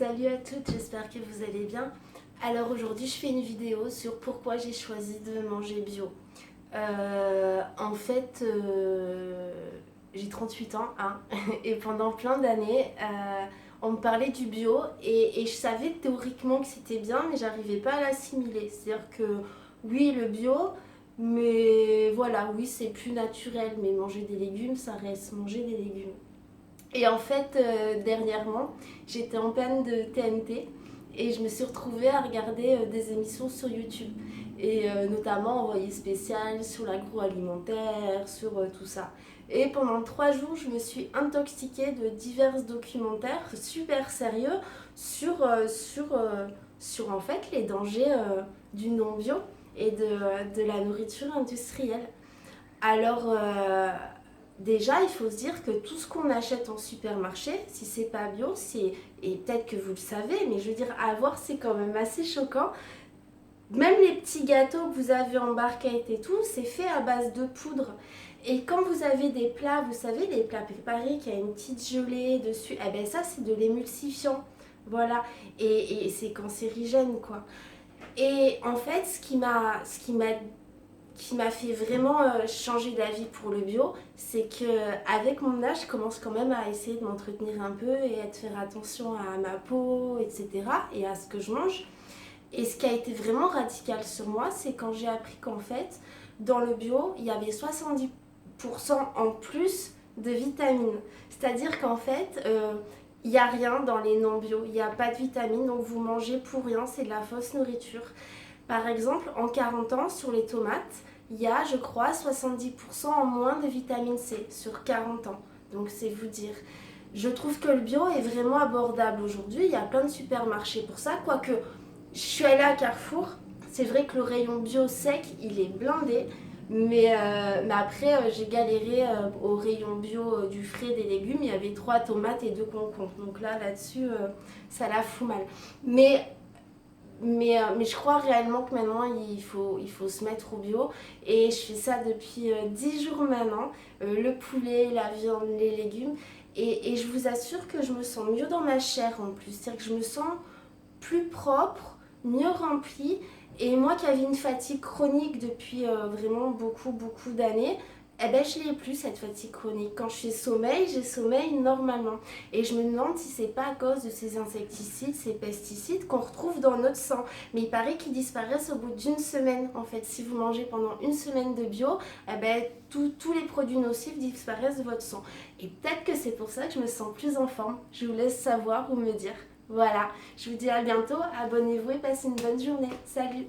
Salut à toutes, j'espère que vous allez bien. Alors aujourd'hui je fais une vidéo sur pourquoi j'ai choisi de manger bio. En fait, j'ai 38 ans hein, et pendant plein d'années, on me parlait du bio et je savais théoriquement que c'était bien, mais j'arrivais pas à l'assimiler. C'est-à-dire que oui, le bio, mais voilà, oui, c'est plus naturel, mais manger des légumes, ça reste manger des légumes. Et en fait, dernièrement, j'étais en panne de TNT et je me suis retrouvée à regarder des émissions sur YouTube. Et notamment Envoyé spécial sur l'agroalimentaire, sur tout ça. Et pendant 3 jours, je me suis intoxiquée de divers documentaires super sérieux sur en fait les dangers du non-bio et de la nourriture industrielle. Alors, déjà, il faut se dire que tout ce qu'on achète en supermarché, si c'est pas bio, et peut-être que vous le savez, mais je veux dire, à voir, c'est quand même assez choquant. Même les petits gâteaux que vous avez en barquette et tout, c'est fait à base de poudre. Et quand vous avez des plats, vous savez, les plats préparés, qui a une petite gelée dessus, eh ben ça, c'est de l'émulsifiant. Voilà. Et c'est cancérigène, quoi. Et en fait, ce qui m'a fait vraiment changer d'avis pour le bio, c'est que avec mon âge, je commence quand même à essayer de m'entretenir un peu et à faire attention à ma peau, etc. et à ce que je mange. Et ce qui a été vraiment radical sur moi, c'est quand j'ai appris qu'en fait, dans le bio, il y avait 70% en plus de vitamines. C'est-à-dire qu'en fait, il n'y a rien dans les non-bio, il n'y a pas de vitamines, donc vous mangez pour rien, c'est de la fausse nourriture. Par exemple, en 40 ans, sur les tomates, il y a, je crois, 70% en moins de vitamine C sur 40 ans. Donc c'est vous dire. Je trouve que le bio est vraiment abordable aujourd'hui. Il y a plein de supermarchés pour ça. Quoique, je suis allée à Carrefour. C'est vrai que le rayon bio sec, il est blindé. Mais après, j'ai galéré au rayon bio du frais des légumes. Il y avait 3 tomates et 2 concombres. Donc là-dessus, ça la fout mal. Mais je crois réellement que maintenant il faut se mettre au bio et je fais ça depuis 10 jours maintenant, le poulet, la viande, les légumes et je vous assure que je me sens mieux dans ma chair en plus, c'est-à-dire que je me sens plus propre, mieux remplie et moi qui avais une fatigue chronique depuis vraiment beaucoup beaucoup d'années, eh ben je l'ai plus cette fatigue chronique. Quand j'ai sommeil normalement. Et je me demande si c'est pas à cause de ces insecticides, ces pesticides qu'on retrouve dans notre sang. Mais il paraît qu'ils disparaissent au bout d'une semaine. En fait, si vous mangez pendant une semaine de bio, eh ben tous les produits nocifs disparaissent de votre sang. Et peut-être que c'est pour ça que je me sens plus en forme. Je vous laisse savoir ou me dire. Voilà, je vous dis à bientôt, abonnez-vous et passez une bonne journée. Salut!